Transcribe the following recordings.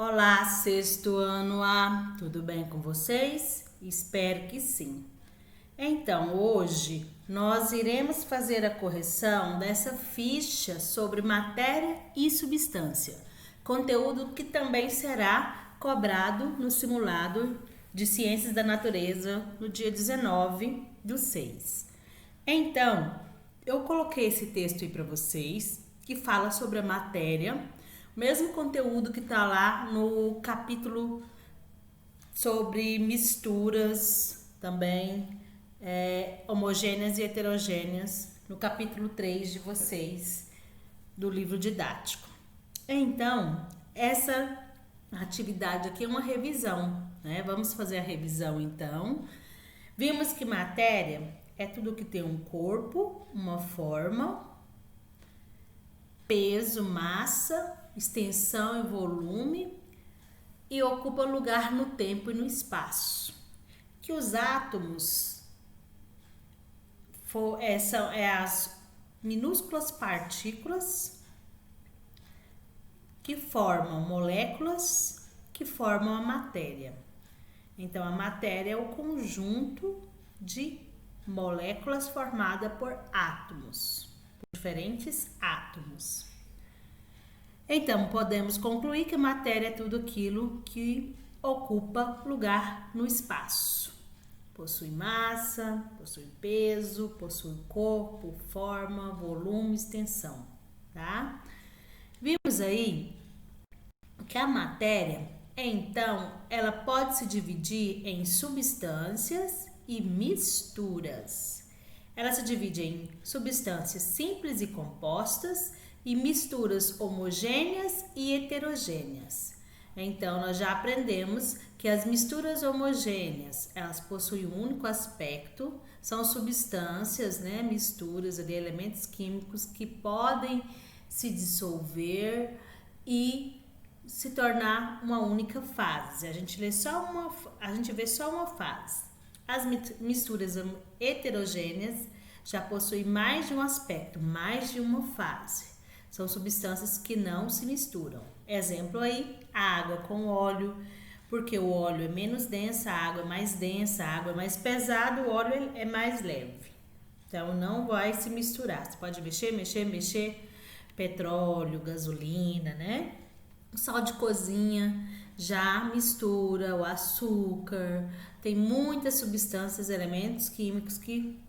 Olá, sexto ano A, tudo bem com vocês? Espero que sim. Então, hoje nós iremos fazer a correção dessa ficha sobre matéria e substância, conteúdo que também será cobrado no simulado de Ciências da Natureza no dia 19/6. Então, eu coloquei esse texto aí para vocês, que fala sobre a matéria, o mesmo conteúdo que está lá no capítulo sobre misturas também, homogêneas e heterogêneas, no capítulo 3 de vocês, do livro didático. Então, essa atividade aqui é uma revisão, né? Vamos fazer a revisão então. Vimos que matéria é tudo que tem um corpo, uma forma, peso, massa, extensão e volume e ocupa lugar no tempo e no espaço. Que os átomos são as minúsculas partículas que formam moléculas que formam a matéria. Então, a matéria é o conjunto de moléculas formada por átomos, por diferentes átomos. Então, podemos concluir que a matéria é tudo aquilo que ocupa lugar no espaço. Possui massa, possui peso, possui corpo, forma, volume, extensão, tá? Vimos aí que a matéria, então, ela pode se dividir em substâncias e misturas. Ela se divide em substâncias simples e compostas e misturas homogêneas e heterogêneas. Então, nós já aprendemos que as misturas homogêneas, elas possuem um único aspecto, são substâncias, né, misturas de elementos químicos que podem se dissolver e se tornar uma única fase. A gente vê só uma fase. As misturas heterogêneas já possuem mais de um aspecto, mais de uma fase. São substâncias que não se misturam. Exemplo aí, a água com óleo, porque o óleo é menos densa, a água é mais densa, a água é mais pesada, o óleo é mais leve. Então, não vai se misturar. Você pode mexer, petróleo, gasolina, né? O sal de cozinha já mistura, o açúcar, tem muitas substâncias, elementos químicos que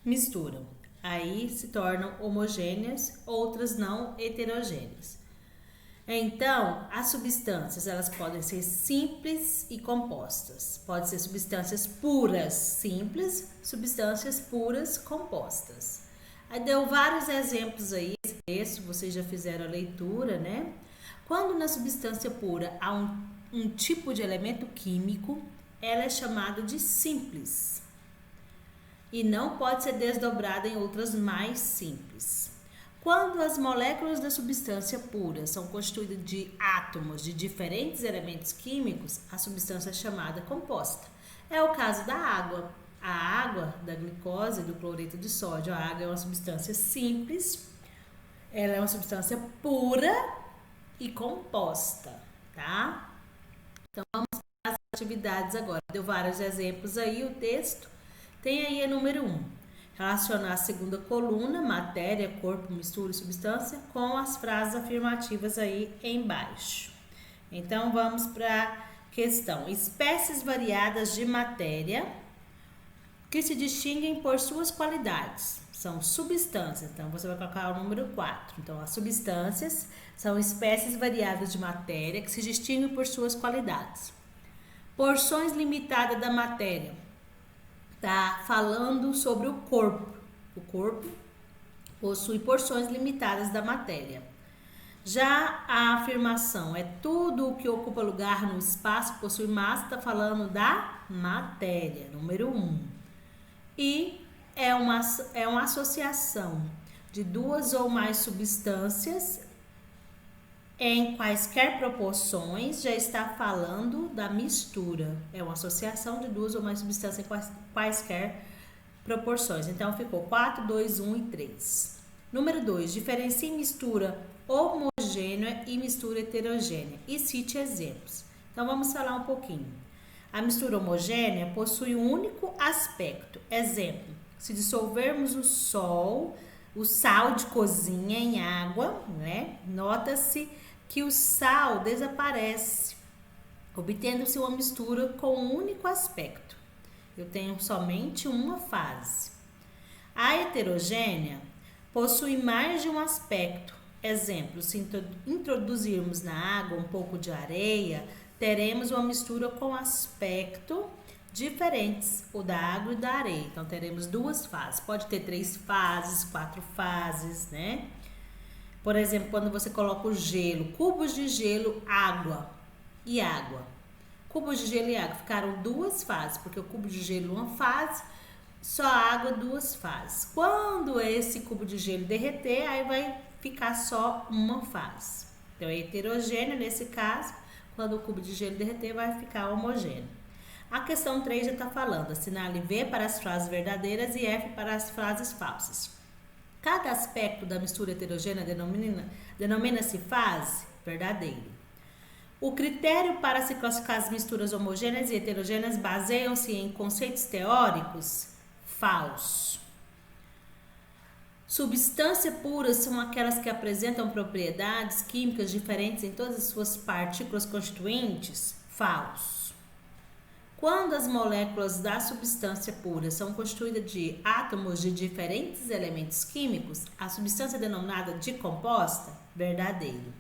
misturam. Aí se tornam homogêneas, outras não heterogêneas. Então, as substâncias, elas podem ser simples e compostas. Pode ser substâncias puras simples, substâncias puras compostas. Aí deu vários exemplos aí, esse texto, vocês já fizeram a leitura, né? Quando na substância pura há um tipo de elemento químico, ela é chamada de simples e não pode ser desdobrada em outras mais simples. Quando as moléculas da substância pura são constituídas de átomos de diferentes elementos químicos, a substância é chamada composta. É o caso da água. A água, da glicose e do cloreto de sódio. A água é uma substância simples, ela é uma substância pura e composta, tá? Então, vamos para as atividades agora. Deu vários exemplos aí, o texto. Tem aí a número 1. Relacionar a segunda coluna, matéria, corpo, mistura e substância, com as frases afirmativas aí embaixo. Então, vamos para a questão. Espécies variadas de matéria que se distinguem por suas qualidades. São substâncias, então você vai colocar o número 4. Então, as substâncias são espécies variadas de matéria que se distinguem por suas qualidades. Porções limitadas da matéria. Tá falando sobre o corpo. O corpo possui porções limitadas da matéria. Já a afirmação é tudo o que ocupa lugar no espaço possui massa, está falando da matéria, número 1. E é uma associação de duas ou mais substâncias em quaisquer proporções, já está falando da mistura. É uma associação de duas ou mais substâncias em quaisquer proporções. Então, ficou 4, 2, 1 e 3. Número 2, diferencie mistura homogênea e mistura heterogênea e cite exemplos. Então vamos falar um pouquinho. A mistura homogênea possui um único aspecto. Exemplo, se dissolvermos o sal de cozinha em água, né? Nota-se que o sal desaparece, obtendo-se uma mistura com um único aspecto. Eu tenho somente uma fase. A heterogênea possui mais de um aspecto. Exemplo, se introduzirmos na água um pouco de areia, teremos uma mistura com aspecto diferentes, o da água e da areia. Então, teremos duas fases. Pode ter 3 fases, 4 fases, né? Por exemplo, quando você coloca o gelo, cubos de gelo, água e água. Cubos de gelo e água ficaram 2 fases, porque o cubo de gelo uma fase, só água 2 fases. Quando esse cubo de gelo derreter, aí vai ficar só uma fase. Então, é heterogêneo nesse caso. Quando o cubo de gelo derreter, vai ficar homogêneo. A questão 3 já está falando. Assinale V para as frases verdadeiras e F para as frases falsas. Cada aspecto da mistura heterogênea denomina-se fase verdadeiro. O critério para se classificar as misturas homogêneas e heterogêneas baseiam-se em conceitos teóricos? Falso. Substâncias puras são aquelas que apresentam propriedades químicas diferentes em todas as suas partículas constituintes? Falso. Quando as moléculas da substância pura são constituídas de átomos de diferentes elementos químicos, a substância é denominada de composta? Verdadeiro.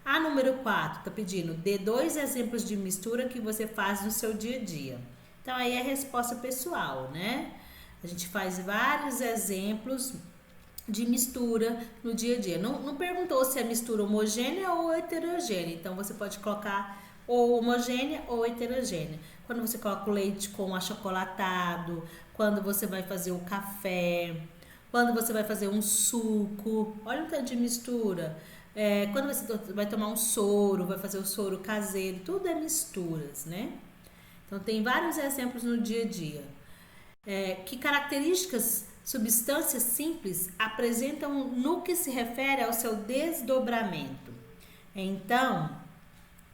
A número 4 está pedindo, dê 2 exemplos de mistura que você faz no seu dia a dia. Então, aí é a resposta pessoal, né? A gente faz vários exemplos de mistura no dia a dia. Não perguntou se é mistura homogênea ou heterogênea. Então, você pode colocar ou homogênea ou heterogênea. Quando você coloca o leite com achocolatado, quando você vai fazer o café, quando você vai fazer um suco. Olha o tanto de mistura. Quando você vai tomar um soro, vai fazer o soro caseiro. Tudo é misturas, né? Então, tem vários exemplos no dia a dia. Que características substâncias simples apresentam no que se refere ao seu desdobramento? Então,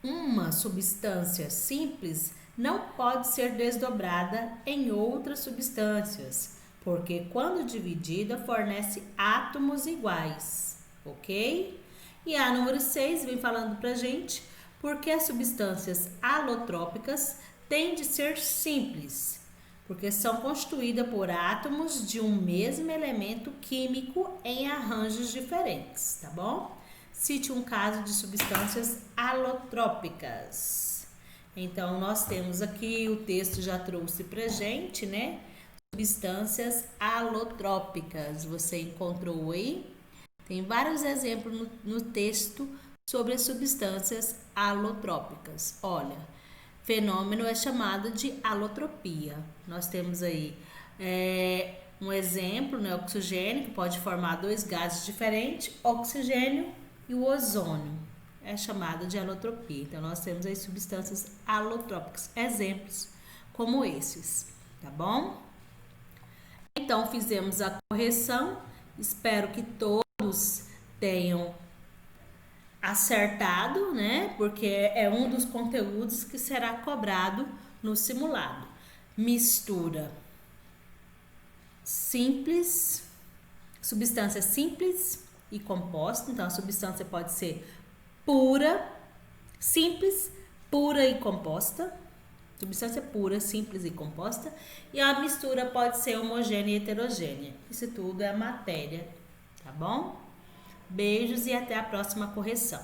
uma substância simples não pode ser desdobrada em outras substâncias, porque quando dividida fornece átomos iguais, ok? E a número 6 vem falando pra gente porque as substâncias alotrópicas têm de ser simples, porque são constituídas por átomos de um mesmo elemento químico em arranjos diferentes, tá bom? Cite um caso de substâncias alotrópicas. Então, nós temos aqui, o texto já trouxe pra gente, né? Substâncias alotrópicas. Você encontrou aí? Tem vários exemplos no texto sobre as substâncias alotrópicas. Olha, fenômeno é chamado de alotropia. Nós temos aí um exemplo, né? Oxigênio, que pode formar 2 gases diferentes, oxigênio e o ozônio. É chamado de alotropia. Então, nós temos aí substâncias alotrópicas. Exemplos como esses, tá bom? Então, fizemos a correção. Espero que todos tenham acertado, né? Porque é um dos conteúdos que será cobrado no simulado. Mistura simples, substância simples e composta. Então, a substância pode ser pura, simples, pura e composta. Substância pura, simples e composta. E a mistura pode ser homogênea e heterogênea. Isso tudo é matéria, tá bom? Beijos e até a próxima correção.